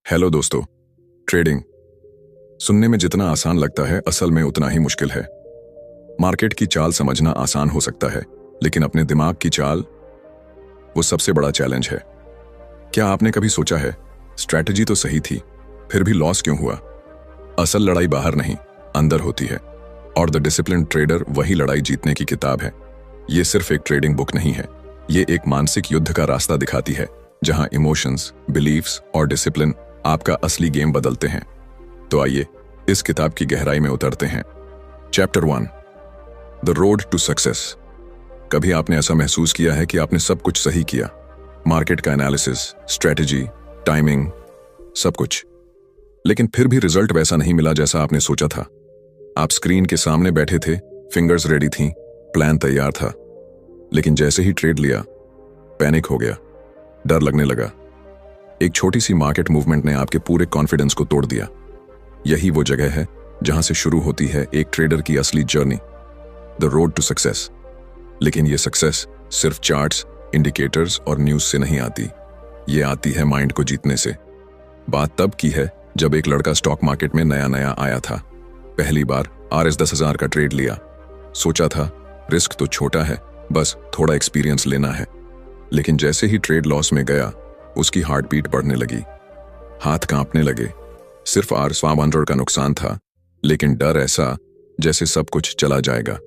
Hello दोस्तों। Trading सुनने में जितना आसान लगता है असल में उतना ही मुश्किल है। मार्केट की चाल समझना आसान हो सकता है, लेकिन अपने दिमाग की चाल वो सबसे बड़ा चैलेंज है। क्या आपने कभी सोचा है स्ट्रैटेजी तो सही थी, फिर भी लॉस क्यों हुआ? असल लड़ाई बाहर नहीं, अंदर होती है। और द डिसिप्लिन ट्रेडर वही लड़ाई जीतने की किताब है। ये सिर्फ एक ट्रेडिंग बुक नहीं है, ये एक मानसिक युद्ध का रास्ता दिखाती है, जहां इमोशंस, बिलीव्स और डिसिप्लिन आपका असली गेम बदलते हैं। तो आइए इस किताब की गहराई में उतरते हैं। Chapter 1, the road to success. कभी आपने ऐसा महसूस किया है कि आपने सब कुछ सही किया, मार्केट का एनालिसिस, स्ट्रैटेजी, टाइमिंग, सब कुछ, लेकिन फिर भी रिजल्ट वैसा नहीं मिला जैसा आपने सोचा था? आप स्क्रीन के सामने बैठे थे, फिंगर्स रेडी थीं, प्लान तैयार था, लेकिन जैसे ही ट्रेड लिया पैनिक हो गया, डर लगने लगा। एक छोटी सी मार्केट मूवमेंट ने आपके पूरे कॉन्फिडेंस को तोड़ दिया। यही वो जगह है जहां से शुरू होती है एक ट्रेडर की असली journey, the road to success. लेकिन ये सक्सेस सिर्फ चार्ट्स, इंडिकेटर्स और न्यूज से नहीं आती, ये आती है माइंड को जीतने से। बात तब की है जब एक लड़का स्टॉक मार्केट में नया नया आया था। पहली बार RS 10,000 का ट्रेड लिया। सोचा था रिस्क तो छोटा है, बस थोड़ा एक्सपीरियंस लेना है। लेकिन जैसे ही ट्रेड लॉस में गया, उसकी हार्ट बीट बढ़ने लगी, हाथ कांपने लगे। सिर्फ RS 500 का नुकसान था, लेकिन डर ऐसा जैसे सब कुछ चला जाएगा।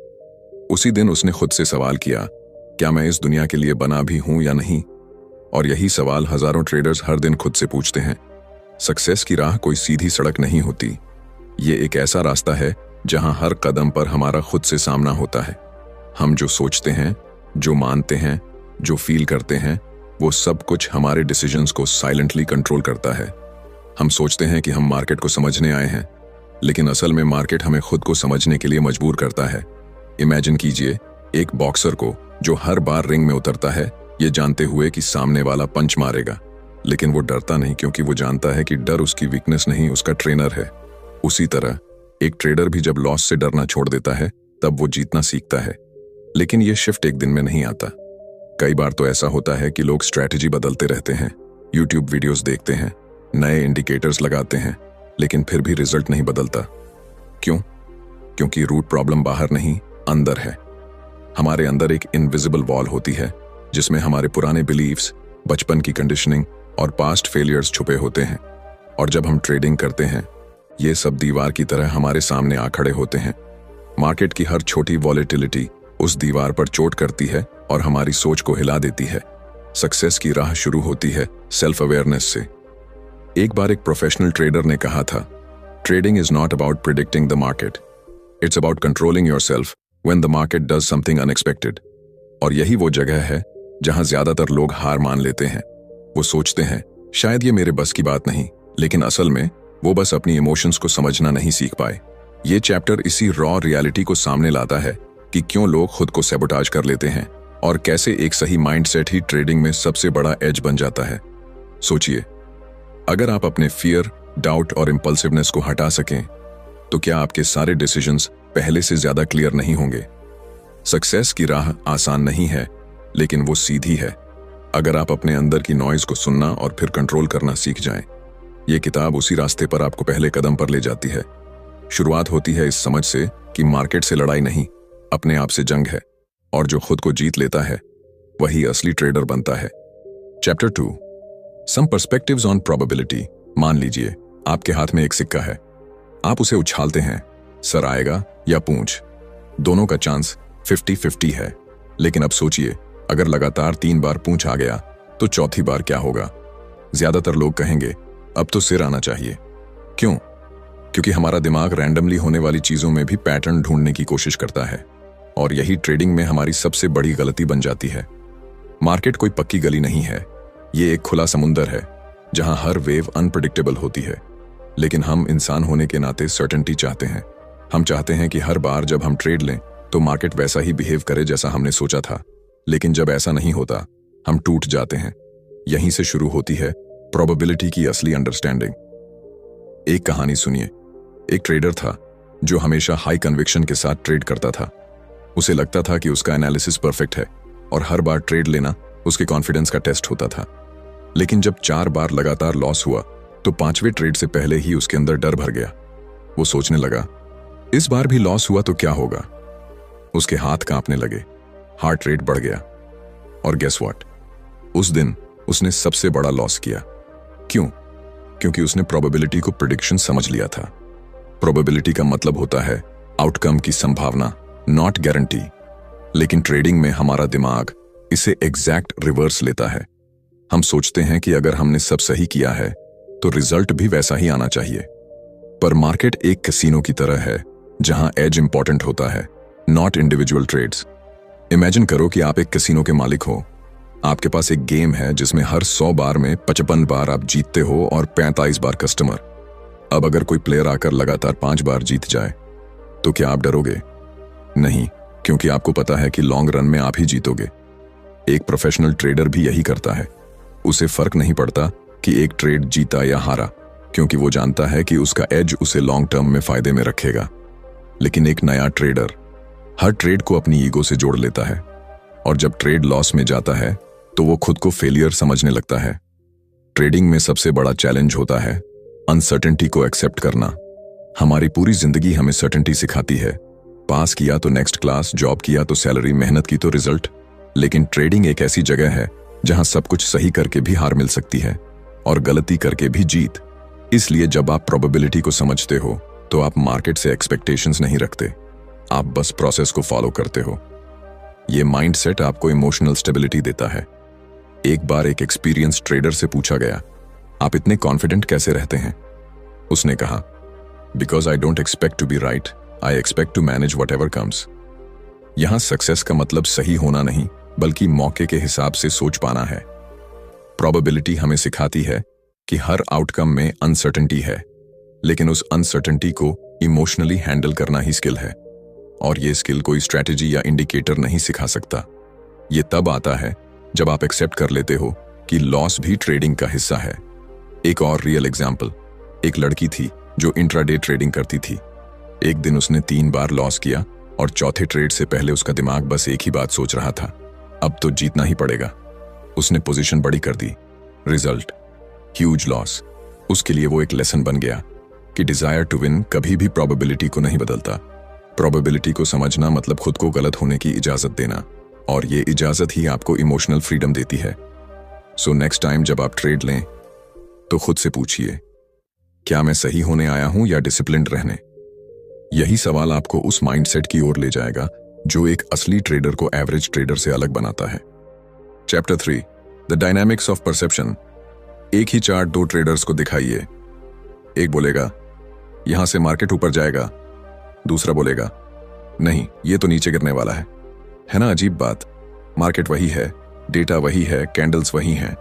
उसी दिन उसने खुद से सवाल किया, क्या मैं इस दुनिया के लिए बना भी हूं या नहीं? और यही सवाल हजारों ट्रेडर्स हर दिन खुद से पूछते हैं। सक्सेस की राह कोई सीधी सड़क नहीं होती, ये एक ऐसा रास्ता है जहां हर कदम पर हमारा खुद से सामना होता है। हम जो सोचते हैं, जो मानते हैं, जो फील करते हैं, वो सब कुछ हमारे डिसीजंस को साइलेंटली कंट्रोल करता है। हम सोचते हैं कि हम मार्केट को समझने आए हैं, लेकिन असल में मार्केट हमें खुद को समझने के लिए मजबूर करता है। इमेजिन कीजिए एक बॉक्सर को जो हर बार रिंग में उतरता है ये जानते हुए कि सामने वाला पंच मारेगा, लेकिन वो डरता नहीं, क्योंकि वो जानता है कि डर उसकी वीकनेस नहीं, उसका ट्रेनर है। उसी तरह एक ट्रेडर भी जब लॉस से डरना छोड़ देता है तब वो जीतना सीखता है। लेकिन ये शिफ्ट एक दिन में नहीं आता। कई बार तो ऐसा होता है कि लोग स्ट्रैटेजी बदलते रहते हैं, यूट्यूब वीडियोस देखते हैं, नए इंडिकेटर्स लगाते हैं, लेकिन फिर भी रिजल्ट नहीं बदलता। क्यों? क्योंकि रूट प्रॉब्लम बाहर नहीं, अंदर है। हमारे अंदर एक इनविजिबल वॉल होती है जिसमें हमारे पुराने बिलीव्स, बचपन की कंडीशनिंग और पास्ट फेलियर्स छुपे होते हैं। और जब हम ट्रेडिंग करते हैं, ये सब दीवार की तरह हमारे सामने आ खड़े होते हैं। मार्केट की हर छोटी वॉलेटिलिटी उस दीवार पर चोट करती है और हमारी सोच को हिला देती है। सक्सेस की राह शुरू होती है सेल्फ अवेयरनेस से। एक बार एक प्रोफेशनल ट्रेडर ने कहा था, trading is not about predicting the market, it's about controlling yourself when the market does something unexpected. और यही वो जगह है जहां ज्यादातर लोग हार मान लेते हैं। वो सोचते हैं शायद ये मेरे बस की बात नहीं, लेकिन असल में वो बस अपनी इमोशंस को समझना नहीं सीख पाए। ये चैप्टर इसी रॉ रियलिटी को सामने लाता है कि क्यों लोग खुद को सैबोटाज कर लेते हैं और कैसे एक सही माइंडसेट ही ट्रेडिंग में सबसे बड़ा एज बन जाता है। सोचिए, अगर आप अपने फियर, डाउट और इंपल्सिवनेस को हटा सकें, तो क्या आपके सारे डिसीजंस पहले से ज्यादा क्लियर नहीं होंगे? सक्सेस की राह आसान नहीं है, लेकिन वो सीधी है, अगर आप अपने अंदर की नॉइज को सुनना और फिर कंट्रोल करना सीख जाएं। ये किताब उसी रास्ते पर आपको पहले कदम पर ले जाती है। शुरुआत होती है इस समझ से कि मार्केट से लड़ाई नहीं, अपने आप से जंग है, और जो खुद को जीत लेता है वही असली ट्रेडर बनता है। Chapter 2, some perspectives on probability. मान लीजिए आपके हाथ में एक सिक्का है, आप उसे उछालते हैं, सर आएगा या पूंछ। दोनों का चांस 50-50 है। लेकिन अब सोचिए, अगर लगातार 3 बार पूंछ आ गया तो चौथी बार क्या होगा? ज्यादातर लोग कहेंगे अब तो सिर आना चाहिए। क्यों? क्योंकि हमारा दिमाग रैंडमली होने वाली चीजों में भी पैटर्न ढूंढने की कोशिश करता है, और यही ट्रेडिंग में हमारी सबसे बड़ी गलती बन जाती है। मार्केट कोई पक्की गली नहीं है, ये एक खुला समुंदर है जहां हर वेव अनप्रेडिक्टेबल होती है। लेकिन हम इंसान होने के नाते सर्टेनिटी चाहते हैं। हम चाहते हैं कि हर बार जब हम ट्रेड लें तो मार्केट वैसा ही बिहेव करे जैसा हमने सोचा था। लेकिन जब ऐसा नहीं होता, हम टूट जाते हैं। यहीं से शुरू होती है प्रोबेबिलिटी की असली अंडरस्टैंडिंग। एक कहानी सुनिए। एक ट्रेडर था जो हमेशा हाई कन्विक्शन के साथ ट्रेड करता था। उसे लगता था कि उसका एनालिसिस परफेक्ट है और हर बार ट्रेड लेना उसके कॉन्फिडेंस का टेस्ट होता था। लेकिन जब 4 बार लगातार लॉस हुआ तो 5वें ट्रेड से पहले ही उसके अंदर डर भर गया। वो सोचने लगा, इस बार भी लॉस हुआ तो क्या होगा। उसके हाथ कांपने लगे, हार्ट रेट बढ़ गया। और गेस व्हाट, उस दिन उसने सबसे बड़ा लॉस किया। क्यों? क्योंकि उसने प्रोबेबिलिटी को प्रेडिक्शन समझ लिया था। प्रोबेबिलिटी का मतलब होता है आउटकम की संभावना, नॉट गारंटी। लेकिन ट्रेडिंग में हमारा दिमाग इसे एग्जैक्ट रिवर्स लेता है। हम सोचते हैं कि अगर हमने सब सही किया है तो रिजल्ट भी वैसा ही आना चाहिए। पर मार्केट एक कैसीनो की तरह है जहां एज इंपॉर्टेंट होता है, नॉट इंडिविजुअल ट्रेड्स। इमेजिन करो कि आप एक कैसीनो के मालिक हो। आपके पास एक गेम है जिसमें हर 100 बार में 55 बार आप जीतते हो और 45 बार कस्टमर। अब अगर कोई प्लेयर आकर लगातार 5 बार जीत जाए तो क्या आप डरोगे? नहीं, क्योंकि आपको पता है कि लॉन्ग रन में आप ही जीतोगे। एक प्रोफेशनल ट्रेडर भी यही करता है। उसे फर्क नहीं पड़ता कि एक ट्रेड जीता या हारा, क्योंकि वो जानता है कि उसका एज उसे लॉन्ग टर्म में फायदे में रखेगा। लेकिन एक नया ट्रेडर हर ट्रेड को अपनी ईगो से जोड़ लेता है, और जब ट्रेड लॉस में जाता है तो वो खुद को फेलियर समझने लगता है। ट्रेडिंग में सबसे बड़ा चैलेंज होता है अनसर्टेनिटी को एक्सेप्ट करना। हमारी पूरी जिंदगी हमें सर्टेनिटी सिखाती है। पास किया तो नेक्स्ट क्लास, जॉब किया तो सैलरी, मेहनत की तो रिजल्ट। लेकिन ट्रेडिंग एक ऐसी जगह है जहां सब कुछ सही करके भी हार मिल सकती है और गलती करके भी जीत। इसलिए जब आप प्रोबेबिलिटी को समझते हो तो आप मार्केट से एक्सपेक्टेशंस नहीं रखते, आप बस प्रोसेस को फॉलो करते हो। ये माइंडसेट आपको इमोशनल स्टेबिलिटी देता है। एक बार एक एक्सपीरियंस ट्रेडर से पूछा गया, आप इतने कॉन्फिडेंट कैसे रहते हैं? उसने कहा, because I don't expect to be right, I expect to manage whatever comes. यहां सक्सेस का मतलब सही होना नहीं, बल्कि मौके के हिसाब से सोच पाना है। प्रोबेबिलिटी हमें सिखाती है कि हर आउटकम में अनसर्टेनिटी है, लेकिन उस अनसर्टेनिटी को इमोशनली हैंडल करना ही स्किल है। और ये स्किल कोई स्ट्रैटेजी या इंडिकेटर नहीं सिखा सकता। ये तब आता है जब आप एक्सेप्ट कर लेते हो कि लॉस भी ट्रेडिंग का हिस्सा है। एक और रियल एग्जाम्पल, एक लड़की थी जो इंट्राडे ट्रेडिंग करती थी। एक दिन उसने 3 बार लॉस किया और चौथे ट्रेड से पहले उसका दिमाग बस एक ही बात सोच रहा था, अब तो जीतना ही पड़ेगा। उसने पोजीशन बड़ी कर दी, रिजल्ट ह्यूज लॉस। उसके लिए वो एक लेसन बन गया कि डिजायर टू विन कभी भी प्रोबेबिलिटी को नहीं बदलता। प्रोबेबिलिटी को समझना मतलब खुद को गलत होने की इजाजत देना, और ये इजाजत ही आपको इमोशनल फ्रीडम देती है। सो नेक्स्ट टाइम जब आप ट्रेड लें तो खुद से पूछिए, क्या मैं सही होने आया हूं या डिसिप्लिन्ड रहने? यही सवाल आपको उस माइंडसेट की ओर ले जाएगा जो एक असली ट्रेडर को एवरेज ट्रेडर से अलग बनाता है। Chapter 3, the dynamics of perception. एक ही चार्ट 2 ट्रेडर्स को दिखाइए। एक बोलेगा, यहां से मार्केट ऊपर जाएगा। दूसरा बोलेगा, नहीं, ये तो नीचे गिरने वाला है ना? अजीब बात, मार्केट वही है, डेटा वही है, कैंडल्स वही हैं,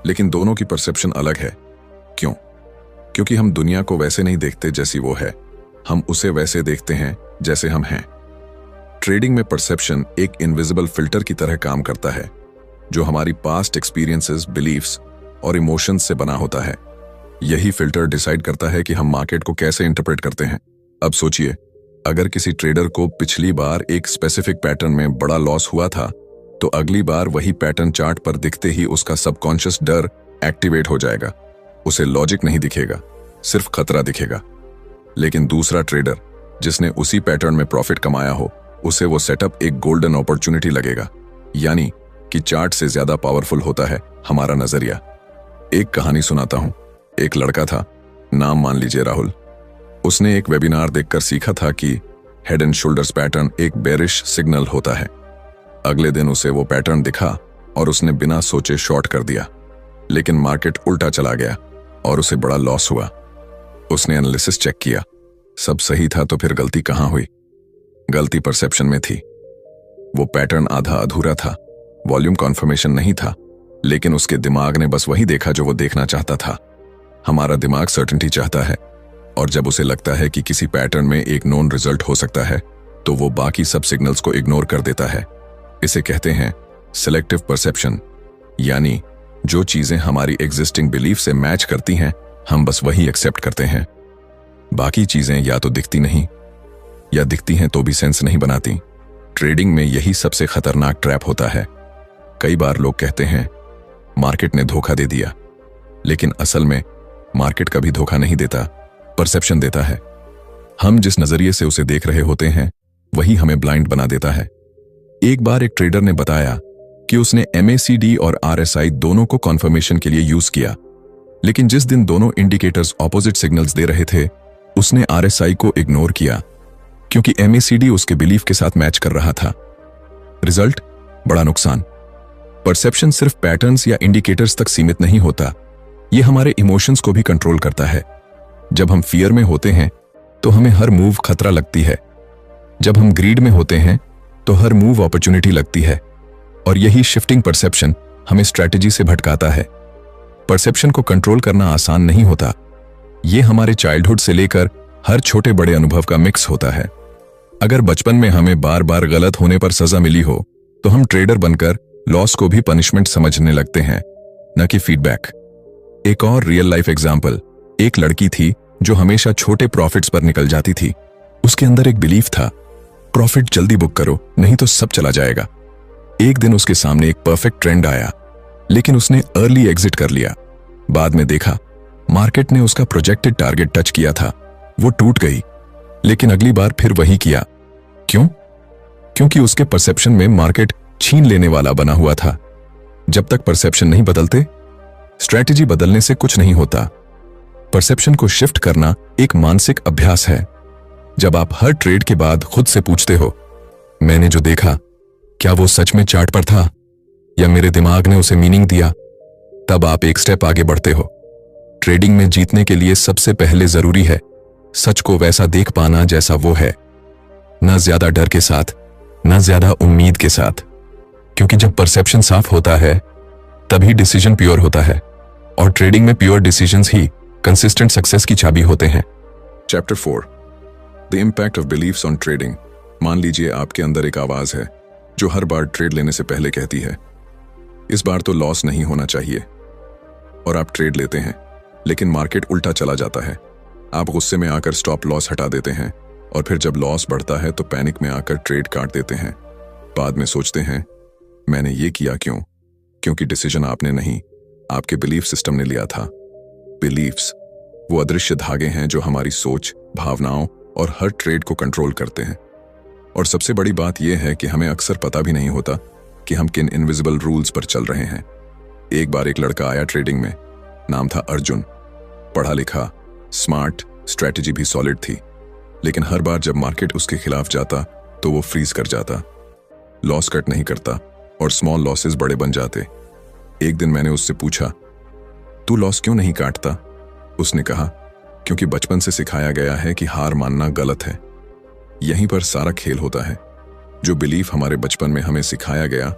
लेकिन दोनों की परसेप्शन अलग है। क्यों? क्योंकि हम दुनिया को वैसे नहीं देखते जैसी वो है, हम उसे वैसे देखते हैं जैसे हम हैं। ट्रेडिंग में परसेप्शन एक इनविजिबल फिल्टर की तरह काम करता है, जो हमारी पास्ट एक्सपीरियंसेस, बिलीफ्स और इमोशंस से बना होता है। यही फिल्टर डिसाइड करता है कि हम मार्केट को कैसे इंटरप्रेट करते हैं। अब सोचिए, अगर किसी ट्रेडर को पिछली बार एक स्पेसिफिक पैटर्न में बड़ा लॉस हुआ था, तो अगली बार वही पैटर्न चार्ट पर दिखते ही उसका सबकॉन्शियस डर एक्टिवेट हो जाएगा। उसे लॉजिक नहीं दिखेगा, सिर्फ खतरा दिखेगा। लेकिन दूसरा ट्रेडर जिसने उसी पैटर्न में प्रॉफिट कमाया हो, उसे वो सेटअप एक गोल्डन अपॉर्चुनिटी लगेगा। यानी कि चार्ट से ज्यादा पावरफुल होता है हमारा नजरिया। एक कहानी सुनाता हूं। एक लड़का था, नाम मान लीजिए राहुल। उसने एक वेबिनार देखकर सीखा था कि हेड एंड शोल्डर्स पैटर्न एक बेरिश सिग्नल होता है। अगले दिन उसे वो पैटर्न दिखा और उसने बिना सोचे शॉर्ट कर दिया, लेकिन मार्केट उल्टा चला गया और उसे बड़ा लॉस हुआ। उसने एनालिसिस चेक किया, सब सही था, तो फिर गलती कहां हुई? गलती परसेप्शन में थी। वो पैटर्न आधा अधूरा था, वॉल्यूम कॉन्फर्मेशन नहीं था, लेकिन उसके दिमाग ने बस वही देखा जो वो देखना चाहता था। हमारा दिमाग सर्टेनिटी चाहता है, और जब उसे लगता है कि किसी पैटर्न में एक नोन रिजल्ट हो सकता है, तो वो बाकी सब सिग्नल्स को इग्नोर कर देता है। इसे कहते हैं सिलेक्टिव परसेप्शन। यानी जो चीजें हमारी एग्जिस्टिंग बिलीफ से मैच करती हैं, हम बस वही एक्सेप्ट करते हैं। बाकी चीजें या तो दिखती नहीं, या दिखती हैं तो भी सेंस नहीं बनाती। ट्रेडिंग में यही सबसे खतरनाक ट्रैप होता है। कई बार लोग कहते हैं मार्केट ने धोखा दे दिया, लेकिन असल में मार्केट कभी धोखा नहीं देता, परसेप्शन देता है। हम जिस नजरिए से उसे देख रहे होते हैं वही हमें ब्लाइंड बना देता है। एक बार एक ट्रेडर ने बताया कि उसने MACD और RSI दोनों को कॉन्फर्मेशन के लिए यूज किया, लेकिन जिस दिन दोनों इंडिकेटर्स ऑपोजिट सिग्नल्स दे रहे थे उसने RSI को इग्नोर किया क्योंकि MACD उसके बिलीफ के साथ मैच कर रहा था। रिजल्ट, बड़ा नुकसान। परसेप्शन सिर्फ पैटर्न्स या इंडिकेटर्स तक सीमित नहीं होता, यह हमारे इमोशंस को भी कंट्रोल करता है। जब हम फियर में होते हैं तो हमें हर मूव खतरा लगती है, जब हम ग्रीड में होते हैं तो हर मूव अपॉर्चुनिटी लगती है, और यही शिफ्टिंग परसेप्शन हमें स्ट्रैटेजी से भटकाता है। परसेप्शन को कंट्रोल करना आसान नहीं होता, यह हमारे चाइल्डहुड से लेकर हर छोटे बड़े अनुभव का मिक्स होता है। अगर बचपन में हमें बार बार गलत होने पर सजा मिली हो तो हम ट्रेडर बनकर लॉस को भी पनिशमेंट समझने लगते हैं, न कि फीडबैक। एक और रियल लाइफ एग्जाम्पल, एक लड़की थी जो हमेशा छोटे प्रॉफिट्स पर निकल जाती थी। उसके अंदर एक बिलीफ था, प्रॉफिट जल्दी बुक करो नहीं तो सब चला जाएगा। एक दिन उसके सामने एक परफेक्ट ट्रेंड आया, लेकिन उसने अर्ली एग्जिट कर लिया। बाद में देखा मार्केट ने उसका प्रोजेक्टेड टारगेट टच किया था, वो टूट गई, लेकिन अगली बार फिर वही किया। क्यों? क्योंकि उसके परसेप्शन में मार्केट छीन लेने वाला बना हुआ था। जब तक परसेप्शन नहीं बदलते, स्ट्रैटेजी बदलने से कुछ नहीं होता। परसेप्शन को शिफ्ट करना एक मानसिक अभ्यास है। जब आप हर ट्रेड के बाद खुद से पूछते हो, मैंने जो देखा क्या वो सच में चार्ट पर था या मेरे दिमाग ने उसे मीनिंग दिया, तब आप एक स्टेप आगे बढ़ते हो। ट्रेडिंग में जीतने के लिए सबसे पहले जरूरी है सच को वैसा देख पाना जैसा वो है, न ज्यादा डर के साथ, न ज्यादा उम्मीद के साथ। क्योंकि जब परसेप्शन साफ होता है तभी डिसीजन प्योर होता है, और ट्रेडिंग में प्योर डिसीजंस ही कंसिस्टेंट सक्सेस की चाबी होते हैं। Chapter 4, the impact of beliefs on trading. मान लीजिए आपके अंदर एक आवाज है जो हर बार ट्रेड लेने से पहले कहती है, इस बार तो लॉस नहीं होना चाहिए, और आप ट्रेड लेते हैं, लेकिन मार्केट उल्टा चला जाता है। आप गुस्से में आकर स्टॉप लॉस हटा देते हैं, और फिर जब लॉस बढ़ता है तो पैनिक में आकर ट्रेड काट देते हैं। बाद में सोचते हैं मैंने ये किया क्यों? क्योंकि डिसीजन आपने नहीं, आपके बिलीफ सिस्टम ने लिया था। बिलीफ्स वो अदृश्य धागे हैं जो हमारी सोच, भावनाओं और हर ट्रेड को कंट्रोल करते हैं। और सबसे बड़ी बात यह है कि हमें अक्सर पता भी नहीं होता कि हम किन इनविजिबल रूल्स पर चल रहे हैं। एक बार एक लड़का आया ट्रेडिंग में, नाम था अर्जुन। पढ़ा लिखा, स्मार्ट, स्ट्रैटेजी भी सॉलिड थी, लेकिन हर बार जब मार्केट उसके खिलाफ जाता तो वो फ्रीज कर जाता, लॉस कट नहीं करता और स्मॉल लॉसेस बड़े बन जाते। एक दिन मैंने उससे पूछा, तू लॉस क्यों नहीं काटता? उसने कहा, क्योंकि बचपन से सिखाया गया है कि हार मानना गलत है। यहीं पर सारा खेल होता है। जो बिलीफ हमारे बचपन में हमें सिखाया गया,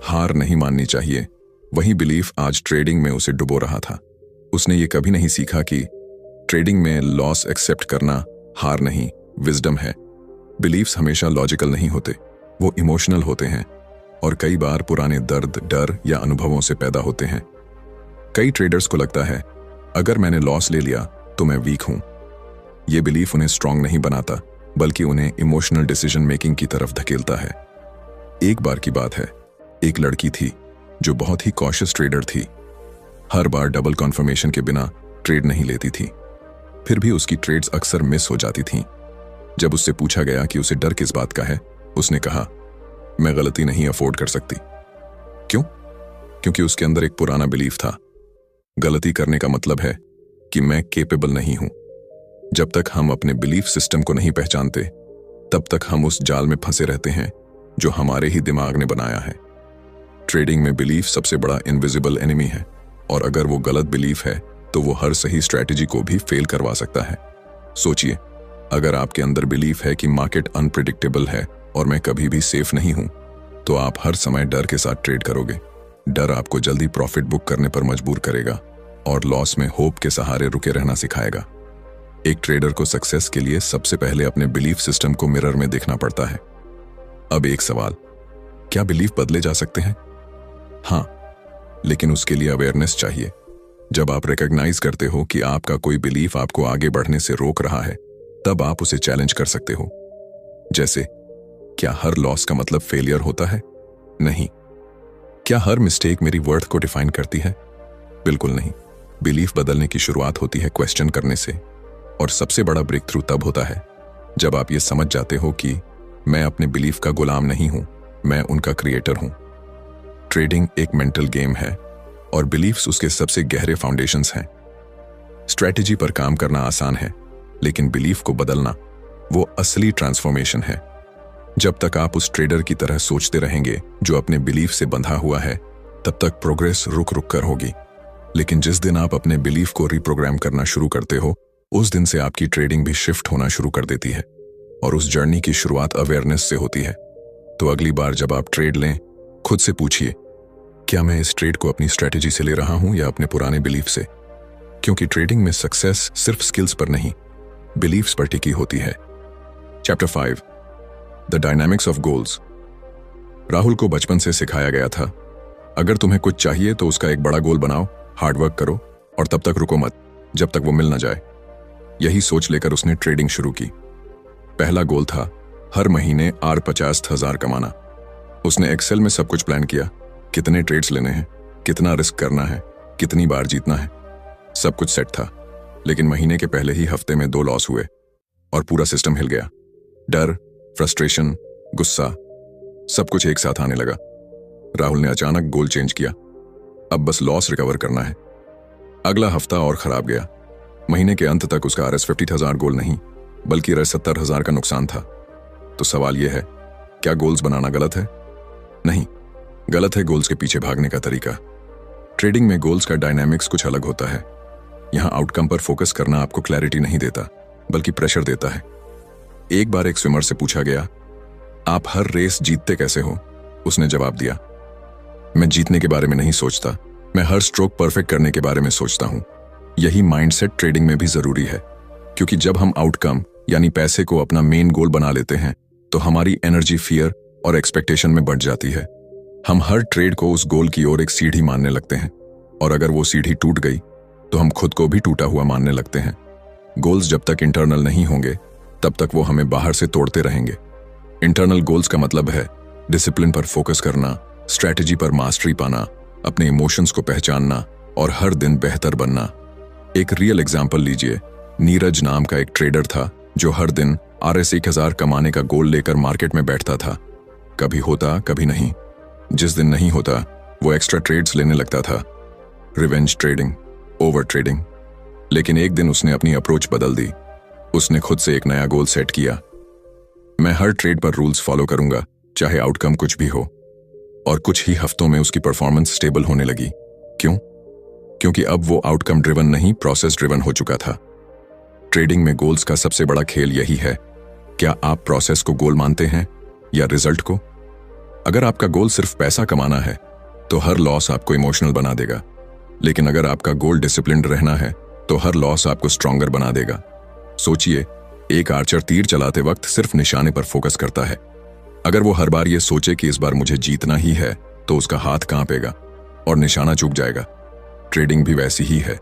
हार नहीं माननी चाहिए, वही बिलीफ आज ट्रेडिंग में उसे डुबो रहा था। उसने ये कभी नहीं सीखा कि ट्रेडिंग में लॉस एक्सेप्ट करना हार नहीं, विजडम है। बिलीफ्स हमेशा लॉजिकल नहीं होते, वो इमोशनल होते हैं, और कई बार पुराने दर्द, डर या अनुभवों से पैदा होते हैं। कई ट्रेडर्स को लगता है अगर मैंने लॉस ले लिया तो मैं वीक हूं। ये बिलीफ उन्हें स्ट्रांग नहीं बनाता, बल्कि उन्हें इमोशनल डिसीजन मेकिंग की तरफ धकेलता है। एक बार की बात है, एक लड़की थी जो बहुत ही कॉशियस ट्रेडर थी। हर बार डबल कॉन्फर्मेशन के बिना ट्रेड नहीं लेती थी, फिर भी उसकी ट्रेड्स अक्सर मिस हो जाती थीं। जब उससे पूछा गया कि उसे डर किस बात का है, उसने कहा, मैं गलती नहीं अफोर्ड कर सकती। क्यों? क्योंकि उसके अंदर एक पुराना बिलीफ था, गलती करने का मतलब है कि मैं केपेबल नहीं हूं। जब तक हम अपने बिलीफ सिस्टम को नहीं पहचानते, तब तक हम उस जाल में फंसे रहते हैं जो हमारे ही दिमाग ने बनाया है। ट्रेडिंग में बिलीफ सबसे बड़ा इनविजिबल एनिमी है, और अगर वो गलत बिलीफ है तो वो हर सही स्ट्रैटेजी को भी फेल करवा सकता है। सोचिए, अगर आपके अंदर बिलीफ है कि मार्केट अनप्रिडिक्टेबल है और मैं कभी भी सेफ नहीं हूं, तो आप हर समय डर के साथ ट्रेड करोगे। डर आपको जल्दी प्रॉफिट बुक करने पर मजबूर करेगा और लॉस में होप के सहारे रुके रहना सिखाएगा। एक ट्रेडर को सक्सेस के लिए सबसे पहले अपने बिलीफ सिस्टम को मिरर में देखना पड़ता है। अब एक सवाल, क्या बिलीफ बदले जा सकते हैं? हाँ, लेकिन उसके लिए अवेयरनेस चाहिए। जब आप रिकॉग्नाइज करते हो कि आपका कोई बिलीफ आपको आगे बढ़ने से रोक रहा है, तब आप उसे चैलेंज कर सकते हो। जैसे, क्या हर लॉस का मतलब फेलियर होता है? नहीं। क्या हर मिस्टेक मेरी वर्थ को डिफाइन करती है? बिल्कुल नहीं। बिलीफ बदलने की शुरुआत होती है क्वेश्चन करने से, और सबसे बड़ा ब्रेक थ्रू तब होता है जब आप ये समझ जाते हो कि मैं अपने बिलीफ का गुलाम नहीं हूं, मैं उनका क्रिएटर हूं। ट्रेडिंग एक मेंटल गेम है और बिलीफ्स उसके सबसे गहरे फाउंडेशंस हैं। स्ट्रैटेजी पर काम करना आसान है, लेकिन बिलीफ को बदलना वो असली ट्रांसफॉर्मेशन है। जब तक आप उस ट्रेडर की तरह सोचते रहेंगे जो अपने बिलीफ से बंधा हुआ है, तब तक प्रोग्रेस रुक रुक कर होगी। लेकिन जिस दिन आप अपने बिलीफ को रिप्रोग्राम करना शुरू करते हो, उस दिन से आपकी ट्रेडिंग भी शिफ्ट होना शुरू कर देती है, और उस जर्नी की शुरुआत अवेयरनेस से होती है। तो अगली बार जब आप ट्रेड लें, खुद से पूछिए, क्या मैं इस ट्रेड को अपनी स्ट्रैटेजी से ले रहा हूं या अपने पुराने बिलीफ से? क्योंकि ट्रेडिंग में सक्सेस सिर्फ स्किल्स पर नहीं, बिलीफ्स पर टिकी होती है। Chapter 5, the dynamics of goals. Rahul को बचपन से सिखाया गया था, अगर तुम्हें कुछ चाहिए तो उसका एक बड़ा गोल बनाओ, हार्डवर्क करो और तब तक रुको मत जब तक वो मिल ना जाए। यही सोच लेकर उसने ट्रेडिंग शुरू की। पहला गोल था हर महीने R50,000 कमाना। उसने एक्सेल में सब कुछ प्लान किया, कितने ट्रेड्स लेने हैं, कितना रिस्क करना है, कितनी बार जीतना है, सब कुछ सेट था। लेकिन महीने के पहले ही हफ्ते में 2 लॉस हुए और पूरा सिस्टम हिल गया। डर, फ्रस्ट्रेशन, गुस्सा, सब कुछ एक साथ आने लगा। राहुल ने अचानक गोल चेंज किया, अब बस लॉस रिकवर करना है। अगला हफ्ता और खराब गया। महीने के अंत तक उसका RS50,000 गोल नहीं, बल्कि RS70,000 का नुकसान था। तो सवाल यह है, क्या गोल्स बनाना गलत है? नहीं, गलत है गोल्स के पीछे भागने का तरीका। ट्रेडिंग में गोल्स का डायनामिक्स कुछ अलग होता है। यहां आउटकम पर फोकस करना आपको क्लैरिटी नहीं देता, बल्कि प्रेशर देता है। एक बार एक स्विमर से पूछा गया, आप हर रेस जीतते कैसे हो? उसने जवाब दिया, मैं जीतने के बारे में नहीं सोचता, मैं हर स्ट्रोक परफेक्ट करने के बारे में सोचता हूं। यही माइंडसेट ट्रेडिंग में भी जरूरी है, क्योंकि जब हम आउटकम यानी पैसे को अपना मेन गोल बना लेते हैं, तो हमारी एनर्जी फियर और एक्सपेक्टेशन में बढ़ जाती है। हम हर ट्रेड को उस गोल की ओर एक सीढ़ी मानने लगते हैं, और अगर वो सीढ़ी टूट गई तो हम खुद को भी टूटा हुआ मानने लगते हैं। गोल्स जब तक इंटरनल नहीं होंगे, तब तक वो हमें बाहर से तोड़ते रहेंगे। इंटरनल गोल्स का मतलब है डिसिप्लिन पर फोकस करना, स्ट्रैटेजी पर मास्टरी पाना, अपने इमोशंस को पहचानना और हर दिन बेहतर बनना। एक रियल एग्जाम्पल लीजिए। नीरज नाम का एक ट्रेडर था जो हर दिन RS1000 कमाने का गोल लेकर मार्केट में बैठता था। कभी होता, कभी नहीं। जिस दिन नहीं होता, वो एक्स्ट्रा ट्रेड्स लेने लगता था, रिवेंज ट्रेडिंग, ओवर ट्रेडिंग। लेकिन एक दिन उसने अपनी अप्रोच बदल दी। उसने खुद से एक नया गोल सेट किया, मैं हर ट्रेड पर रूल्स फॉलो करूंगा, चाहे आउटकम कुछ भी हो। और कुछ ही हफ्तों में उसकी परफॉर्मेंस स्टेबल होने लगी। क्यों? क्योंकि अब वो आउटकम ड्रिवन नहीं, प्रोसेस ड्रिवन हो चुका था। ट्रेडिंग में गोल्स का सबसे बड़ा खेल यही है, क्या आप प्रोसेस को गोल मानते हैं या रिजल्ट को? अगर आपका गोल सिर्फ पैसा कमाना है, तो हर लॉस आपको इमोशनल बना देगा। लेकिन अगर आपका गोल डिसिप्लिन्ड रहना है, तो हर लॉस आपको स्ट्रॉन्गर बना देगा। सोचिए, एक आर्चर तीर चलाते वक्त सिर्फ निशाने पर फोकस करता है। अगर वो हर बार ये सोचे कि इस बार मुझे जीतना ही है, तो उसका हाथ कांपेगा और निशाना चूक जाएगा। ट्रेडिंग भी वैसी ही है,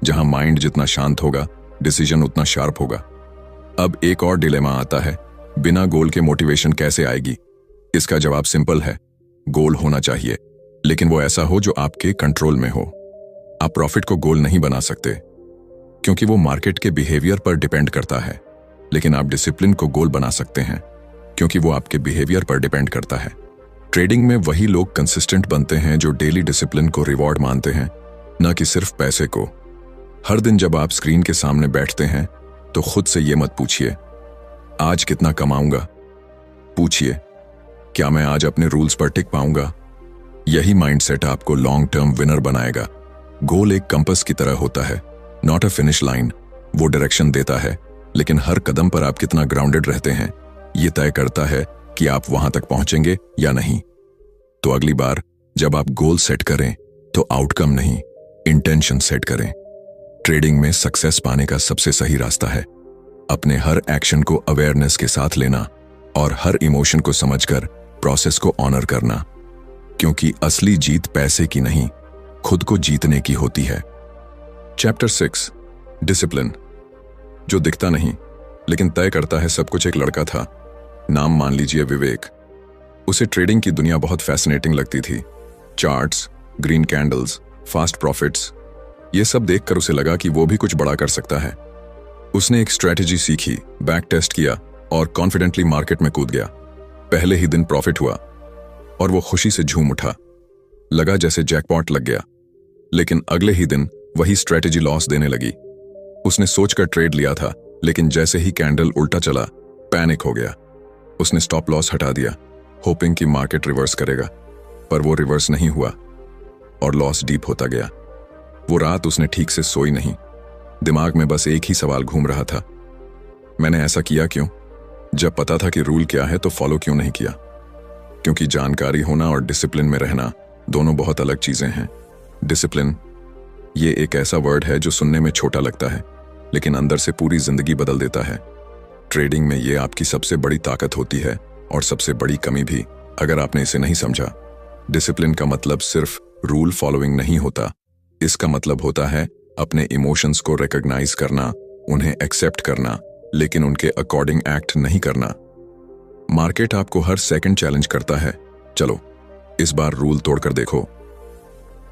जहां माइंड जितना शांत होगा, डिसीजन उतना शार्प होगा। अब एक और डिलेमा आता है, बिना गोल के मोटिवेशन कैसे आएगी? इसका जवाब सिंपल है, गोल होना चाहिए, लेकिन वो ऐसा हो जो आपके कंट्रोल में हो। आप प्रॉफिट को गोल नहीं बना सकते, क्योंकि वो मार्केट के बिहेवियर पर डिपेंड करता है। लेकिन आप डिसिप्लिन को गोल बना सकते हैं, क्योंकि वो आपके बिहेवियर पर डिपेंड करता है। ट्रेडिंग में वही लोग कंसिस्टेंट बनते हैं जो डेली डिसिप्लिन को रिवॉर्ड मानते हैं, न कि सिर्फ पैसे को। हर दिन जब आप स्क्रीन के सामने बैठते हैं, तो खुद से ये मत पूछिए, आज कितना कमाऊंगा। पूछिए, क्या मैं आज अपने रूल्स पर टिक पाऊंगा? यही माइंडसेट आपको लॉन्ग टर्म विनर बनाएगा। गोल एक कंपास की तरह होता है, नॉट अ फिनिश लाइन। वो डायरेक्शन देता है, लेकिन हर कदम पर आप कितना ग्राउंडेड रहते हैं, ये तय करता है कि आप वहां तक पहुंचेंगे या नहीं। तो अगली बार जब आप गोल सेट करें, तो आउटकम नहीं, इंटेंशन सेट करें। ट्रेडिंग में सक्सेस पाने का सबसे सही रास्ता है अपने हर एक्शन को अवेयरनेस के साथ लेना और हर इमोशन को समझकर प्रोसेस को ऑनर करना, क्योंकि असली जीत पैसे की नहीं, खुद को जीतने की होती है। Chapter 6, discipline. जो दिखता नहीं लेकिन तय करता है सब कुछ। एक लड़का था, नाम मान लीजिए विवेक। उसे ट्रेडिंग की दुनिया बहुत फैसिनेटिंग लगती थी। Charts, green candles, fast profits. ये सब देखकर उसे लगा कि वो भी कुछ बड़ा कर सकता है। उसने एक स्ट्रैटेजी सीखी, बैक टेस्ट किया और कॉन्फिडेंटली मार्केट में कूद गया। पहले ही दिन प्रॉफिट हुआ और वो खुशी से झूम उठा, लगा जैसे जैकपॉट लग गया। लेकिन अगले ही दिन वही स्ट्रैटेजी लॉस देने लगी। उसने सोचकर ट्रेड लिया था, लेकिन जैसे ही कैंडल उल्टा चला, पैनिक हो गया। उसने स्टॉप लॉस हटा दिया, होपिंग कि मार्केट रिवर्स करेगा, पर वो रिवर्स नहीं हुआ और लॉस डीप होता गया। वो रात उसने ठीक से सोई नहीं। दिमाग में बस एक ही सवाल घूम रहा था, मैंने ऐसा किया क्यों? जब पता था कि रूल क्या है तो फॉलो क्यों नहीं किया? क्योंकि जानकारी होना और डिसिप्लिन में रहना दोनों बहुत अलग चीजें हैं। डिसिप्लिन ये एक ऐसा वर्ड है जो सुनने में छोटा लगता है, लेकिन अंदर से पूरी जिंदगी बदल देता है। ट्रेडिंग में ये आपकी सबसे बड़ी ताकत होती है और सबसे बड़ी कमी भी, अगर आपने इसे नहीं समझा। डिसिप्लिन का मतलब सिर्फ रूल फॉलोइंग नहीं होता। इसका मतलब होता है अपने इमोशंस को रिकॉग्नाइज करना, उन्हें एक्सेप्ट करना, लेकिन उनके अकॉर्डिंग एक्ट नहीं करना। मार्केट आपको हर सेकंड चैलेंज करता है, चलो इस बार रूल तोड़कर देखो,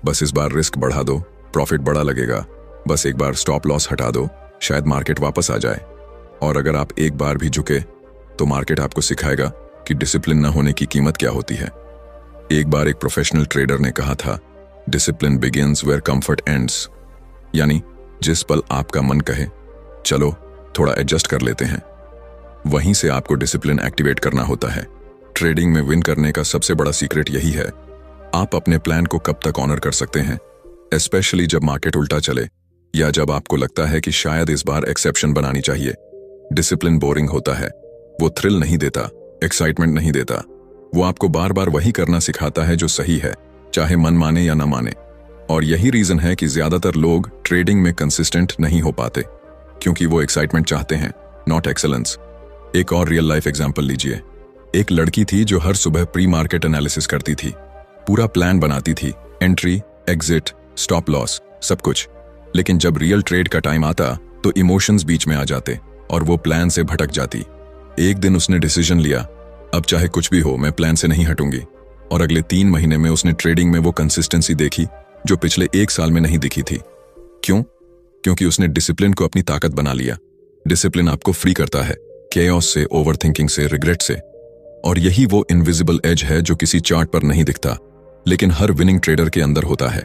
बस इस बार रिस्क बढ़ा दो, प्रॉफिट बड़ा लगेगा, बस एक बार स्टॉप लॉस हटा दो, शायद मार्केट वापस आ जाए। और अगर आप एक बार भी झुके तो मार्केट आपको सिखाएगा कि डिसिप्लिन न होने की कीमत क्या होती है। एक बार एक प्रोफेशनल ट्रेडर ने कहा था, discipline begins where comfort ends, यानी जिस पल आपका मन कहे चलो थोड़ा एडजस्ट कर लेते हैं, वहीं से आपको डिसिप्लिन एक्टिवेट करना होता है। ट्रेडिंग में विन करने का सबसे बड़ा सीक्रेट यही है, आप अपने प्लान को कब तक ऑनर कर सकते हैं, स्पेशली जब मार्केट उल्टा चले या जब आपको लगता है कि शायद इस बार एक्सेप्शन बनानी चाहिए। डिसिप्लिन बोरिंग होता है, वो थ्रिल नहीं देता, एक्साइटमेंट नहीं देता, वो आपको बार बार वही करना सिखाता है जो सही है, चाहे मन माने या ना माने। और यही रीजन है कि ज्यादातर लोग ट्रेडिंग में कंसिस्टेंट नहीं हो पाते, क्योंकि वो एक्साइटमेंट चाहते हैं, नॉट एक्सेलेंस। एक और रियल लाइफ एग्जांपल लीजिए। एक लड़की थी जो हर सुबह प्री मार्केट एनालिसिस करती थी, पूरा प्लान बनाती थी, एंट्री, एग्जिट, स्टॉप लॉस, सब कुछ। लेकिन जब रियल ट्रेड का टाइम आता तो इमोशंस बीच में आ जाते और वो प्लान से भटक जाती। एक दिन उसने डिसीजन लिया, अब चाहे कुछ भी हो मैं प्लान से नहीं हटूंगी। और अगले 3 महीने में उसने ट्रेडिंग में वो कंसिस्टेंसी देखी जो पिछले 1 साल में नहीं दिखी थी। क्यों? क्योंकि उसने डिसिप्लिन को अपनी ताकत बना लिया। डिसिप्लिन आपको फ्री करता है केओस से, ओवरथिंकिंग से, रिग्रेट से। और यही वो इनविजिबल एज है जो किसी चार्ट पर नहीं दिखता, लेकिन हर विनिंग ट्रेडर के अंदर होता है।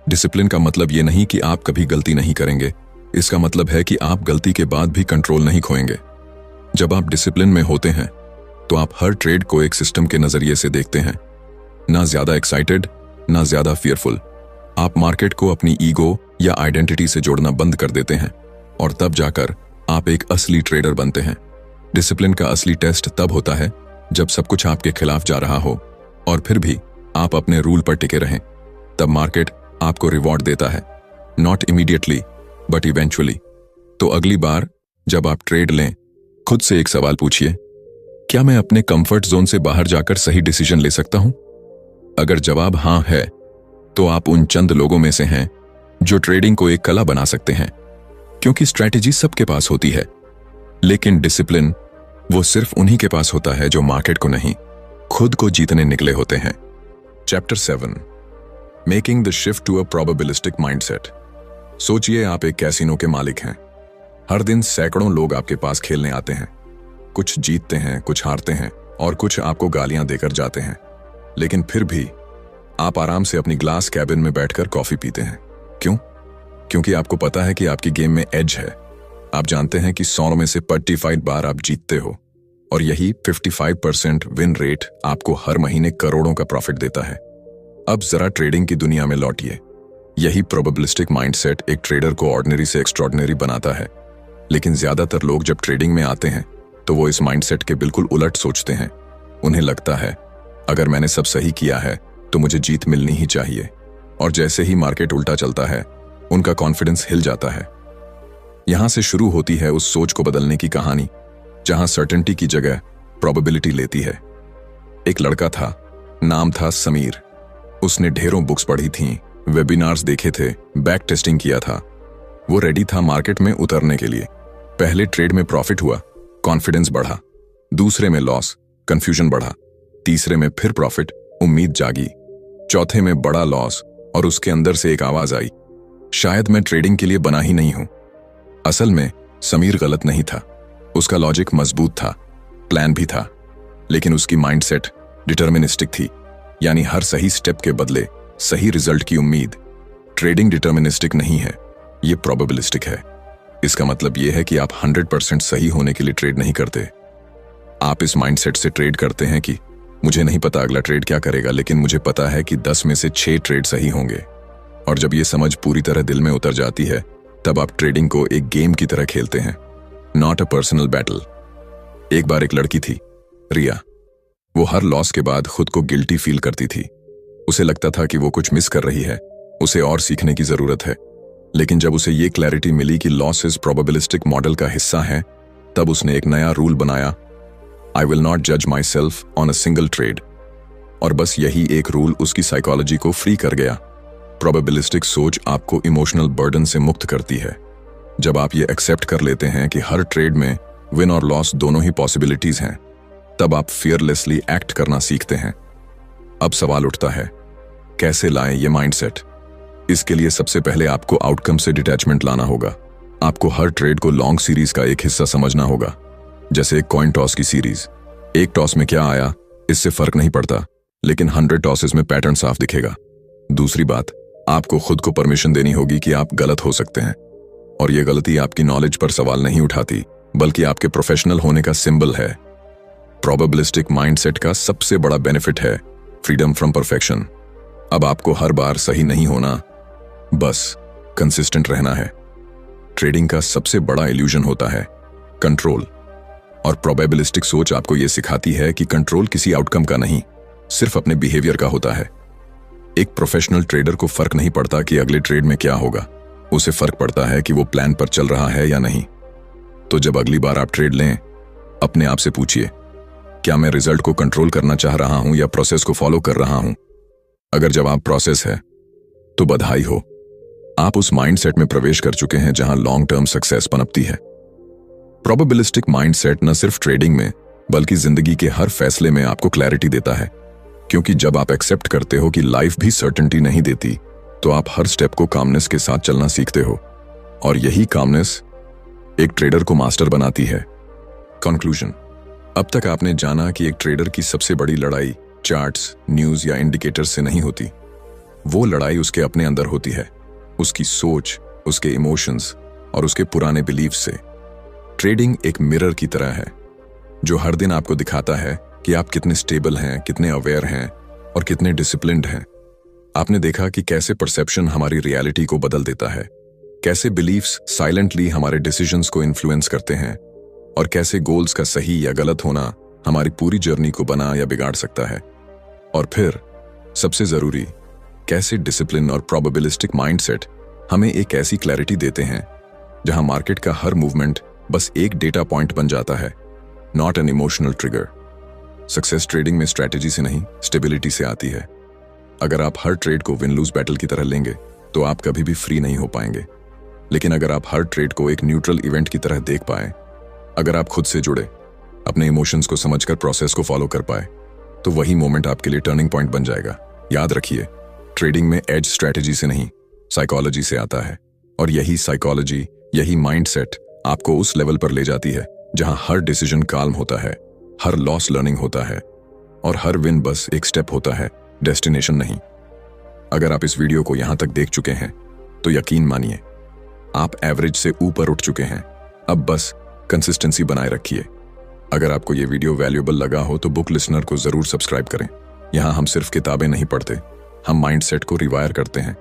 डिसिप्लिन का मतलब ये नहीं कि आप कभी गलती नहीं करेंगे, इसका मतलब है कि आप गलती के बाद भी कंट्रोल नहीं खोएंगे। जब आप डिसिप्लिन में होते हैं तो आप हर ट्रेड को एक सिस्टम के नजरिए से देखते हैं, ना ज्यादा एक्साइटेड ना ज्यादा फियरफुल। आप मार्केट को अपनी ईगो या आइडेंटिटी से जोड़ना बंद कर देते हैं और तब जाकर आप एक असली ट्रेडर बनते हैं। डिसिप्लिन का असली टेस्ट तब होता है जब सब कुछ आपके खिलाफ जा रहा हो और फिर भी आप अपने रूल पर टिके रहें। तब मार्केट आपको रिवॉर्ड देता है, नॉट इमीडिएटली बट इवेंचुअली। तो अगली बार जब आप ट्रेड लें, खुद से एक सवाल पूछिए, क्या मैं अपने कंफर्ट जोन से बाहर जाकर सही डिसीजन ले सकता हूं? अगर जवाब हां है तो आप उन चंद लोगों में से हैं जो ट्रेडिंग को एक कला बना सकते हैं, क्योंकि स्ट्रैटेजी सबके पास होती है, लेकिन डिसिप्लिन वो सिर्फ उन्हीं के पास होता है जो मार्केट को नहीं, खुद को जीतने निकले होते हैं। Chapter 7, making the shift to a probabilistic mindset. सोचिए आप एक कैसीनो के मालिक हैं। हर दिन सैकड़ों लोग आपके पास खेलने आते हैं, कुछ जीतते हैं, कुछ हारते हैं और कुछ आपको गालियां देकर जाते हैं। लेकिन फिर भी आप आराम से अपनी ग्लास कैबिन में बैठकर कॉफी पीते हैं। क्यों? क्योंकि आपको पता है कि आपकी गेम में एज है। आप जानते हैं कि 100 में से 45 बार आप जीतते हो और यही 55% विन रेट आपको हर महीने करोड़ों का प्रॉफिट देता है। अब जरा ट्रेडिंग की दुनिया में लौटिए। यही प्रोबेबिलिस्टिक माइंडसेट एक ट्रेडर को ऑर्डिनरी से एक्स्ट्रॉर्डिनरी बनाता है। लेकिन ज्यादातर लोग जब ट्रेडिंग में आते हैं तो वो इस माइंडसेट के बिल्कुल उलट सोचते हैं। उन्हें लगता है अगर मैंने सब सही किया है तो मुझे जीत मिलनी ही चाहिए, और जैसे ही मार्केट उल्टा चलता है उनका कॉन्फिडेंस हिल जाता है। यहां से शुरू होती है उस सोच को बदलने की कहानी जहां सर्टेनिटी की जगह प्रोबेबिलिटी लेती है। एक लड़का था, नाम था समीर। उसने ढेरों बुक्स पढ़ी थीं, वेबिनार्स देखे थे, बैक टेस्टिंग किया था। वो रेडी था मार्केट में उतरने के लिए। पहले ट्रेड में प्रॉफिट हुआ, कॉन्फिडेंस बढ़ा, दूसरे में लॉस, कंफ्यूजन बढ़ा, तीसरे में फिर प्रॉफिट, उम्मीद जागी, चौथे में बड़ा लॉस और उसके अंदर से एक आवाज आई, शायद मैं ट्रेडिंग के लिए बना ही नहीं हूं। असल में समीर गलत नहीं था। उसका लॉजिक मजबूत था, प्लान भी था, लेकिन उसकी माइंडसेट डिटर्मिनिस्टिक थी, यानी हर सही स्टेप के बदले सही रिजल्ट की उम्मीद। ट्रेडिंग डिटर्मिनिस्टिक नहीं है, ये प्रोबेबिलिस्टिक है। इसका मतलब यह है कि आप 100% सही होने के लिए ट्रेड नहीं करते। आप इस माइंडसेट से ट्रेड करते हैं कि मुझे नहीं पता अगला ट्रेड क्या करेगा, लेकिन मुझे पता है कि 10 में से 6 ट्रेड सही होंगे। और जब ये समझ पूरी तरह दिल में उतर जाती है, तब आप ट्रेडिंग को एक गेम की तरह खेलते हैं, नॉट अ पर्सनल बैटल। एक बार एक लड़की थी, रिया। वो हर लॉस के बाद खुद को गिल्टी फील करती थी। उसे लगता था कि वो कुछ मिस कर रही है, उसे और सीखने की जरूरत है। लेकिन जब उसे ये क्लैरिटी मिली कि लॉसेस प्रोबेबिलिस्टिक मॉडल का हिस्सा है, तब उसने एक नया रूल बनाया, आई विल नॉट जज my self on a single trade. और बस यही एक रूल उसकी साइकोलॉजी को फ्री कर गया। प्रोबेबिलिस्टिक सोच आपको इमोशनल बर्डन से मुक्त करती है। जब आप ये एक्सेप्ट कर लेते हैं कि हर ट्रेड में विन और लॉस दोनों ही पॉसिबिलिटीज हैं, तब आप फियरलेसली एक्ट करना सीखते हैं। अब सवाल उठता है, कैसे लाएं ये माइंडसेट? इसके लिए सबसे पहले आपको आउटकम से डिटैचमेंट लाना होगा। आपको हर ट्रेड को लॉन्ग सीरीज का एक हिस्सा समझना होगा, जैसे एक कॉइन टॉस की सीरीज। एक टॉस में क्या आया इससे फर्क नहीं पड़ता, लेकिन 100 टॉसेस में पैटर्न साफ दिखेगा। दूसरी बात, आपको खुद को परमिशन देनी होगी कि आप गलत हो सकते हैं, और ये गलती आपकी नॉलेज पर सवाल नहीं उठाती, बल्कि आपके प्रोफेशनल होने का सिंबल है। प्रोबेबिलिस्टिक माइंडसेट का सबसे बड़ा बेनिफिट है फ्रीडम फ्रॉम परफेक्शन। अब आपको हर बार सही नहीं होना, बस कंसिस्टेंट रहना है। ट्रेडिंग का सबसे बड़ा इल्यूजन होता है कंट्रोल, और प्रोबेबिलिस्टिक सोच आपको यह सिखाती है कि कंट्रोल किसी आउटकम का नहीं, सिर्फ अपने बिहेवियर का होता है। एक प्रोफेशनल ट्रेडर को फर्क नहीं पड़ता कि अगले ट्रेड में क्या होगा, उसे फर्क पड़ता है कि वो प्लान पर चल रहा है या नहीं। तो जब अगली बार आप ट्रेड लें, अपने आप से पूछिए, क्या मैं रिजल्ट को कंट्रोल करना चाह रहा हूं या प्रोसेस को फॉलो कर रहा हूं? अगर जवाब प्रोसेस है, तो बधाई हो, आप उस माइंडसेट में प्रवेश कर चुके हैं जहां लॉन्ग टर्म सक्सेस पनपती है। प्रोबेबिलिस्टिक माइंडसेट न सिर्फ ट्रेडिंग में, बल्कि जिंदगी के हर फैसले में आपको क्लैरिटी देता है, क्योंकि जब आप एक्सेप्ट करते हो कि लाइफ भी सर्टेनिटी नहीं देती, तो आप हर स्टेप को कामनेस के साथ चलना सीखते हो, और यही कामनेस एक ट्रेडर को मास्टर बनाती है। कंक्लूजन, अब तक आपने जाना कि एक ट्रेडर की सबसे बड़ी लड़ाई चार्ट्स, न्यूज या इंडिकेटर्स से नहीं होती। वो लड़ाई उसके अपने अंदर होती है, उसकी सोच, उसके इमोशंस और उसके पुराने बिलीफ से। ट्रेडिंग एक मिरर की तरह है, जो हर दिन आपको दिखाता है कि आप कितने स्टेबल हैं, कितने अवेयर हैं और कितने डिसिप्लिन्ड हैं। आपने देखा कि कैसे परसेप्शन हमारी रियलिटी को बदल देता है, कैसे बिलीफ्स साइलेंटली हमारे डिसीजंस को इन्फ्लुएंस करते हैं, और कैसे गोल्स का सही या गलत होना हमारी पूरी जर्नी को बना या बिगाड़ सकता है। और फिर सबसे जरूरी, कैसे डिसिप्लिन और प्रोबेबिलिस्टिक माइंडसेट हमें एक ऐसी क्लैरिटी देते हैं जहां मार्केट का हर मूवमेंट बस एक डेटा पॉइंट बन जाता है, not an emotional trigger. Success trading में स्ट्रैटेजी से नहीं, स्टेबिलिटी से आती है। अगर आप हर ट्रेड को विन लूज बैटल की तरह लेंगे, तो आप कभी भी फ्री नहीं हो पाएंगे। लेकिन अगर आप हर ट्रेड को एक न्यूट्रल इवेंट की तरह देख पाए, अगर आप खुद से जुड़े, अपने इमोशंस को समझकर प्रोसेस को फॉलो कर पाए, तो वही मोमेंट आपके लिए टर्निंग पॉइंट बन जाएगा। याद रखिए, ट्रेडिंग में एज स्ट्रैटेजी से नहीं, साइकोलॉजी से आता है, और यही साइकोलॉजी, यही माइंडसेट आपको उस लेवल पर ले जाती है जहां हर डिसीजन काल्म होता है, हर लॉस लर्निंग होता है, और हर विन बस एक स्टेप होता है, डेस्टिनेशन नहीं। अगर आप इस वीडियो को यहां तक देख चुके हैं, तो यकीन मानिए, आप एवरेज से ऊपर उठ चुके हैं। अब बस कंसिस्टेंसी बनाए रखिए। अगर आपको ये वीडियो वैल्यूएबल लगा हो, तो बुक लिसनर को जरूर सब्सक्राइब करें। यहाँ हम सिर्फ किताबें नहीं पढ़ते, हम माइंडसेट को रिवायर करते हैं।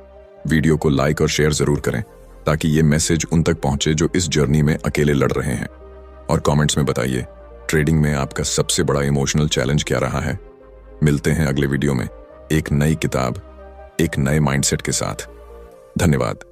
वीडियो को लाइक और शेयर जरूर करें, ताकि ये मैसेज उन तक पहुंचे जो इस जर्नी में अकेले लड़ रहे हैं। और कमेंट्स में बताइए, ट्रेडिंग में आपका सबसे बड़ा इमोशनल चैलेंज क्या रहा है। मिलते हैं अगले वीडियो में एक नई किताब, एक नए माइंडसेट के साथ। धन्यवाद।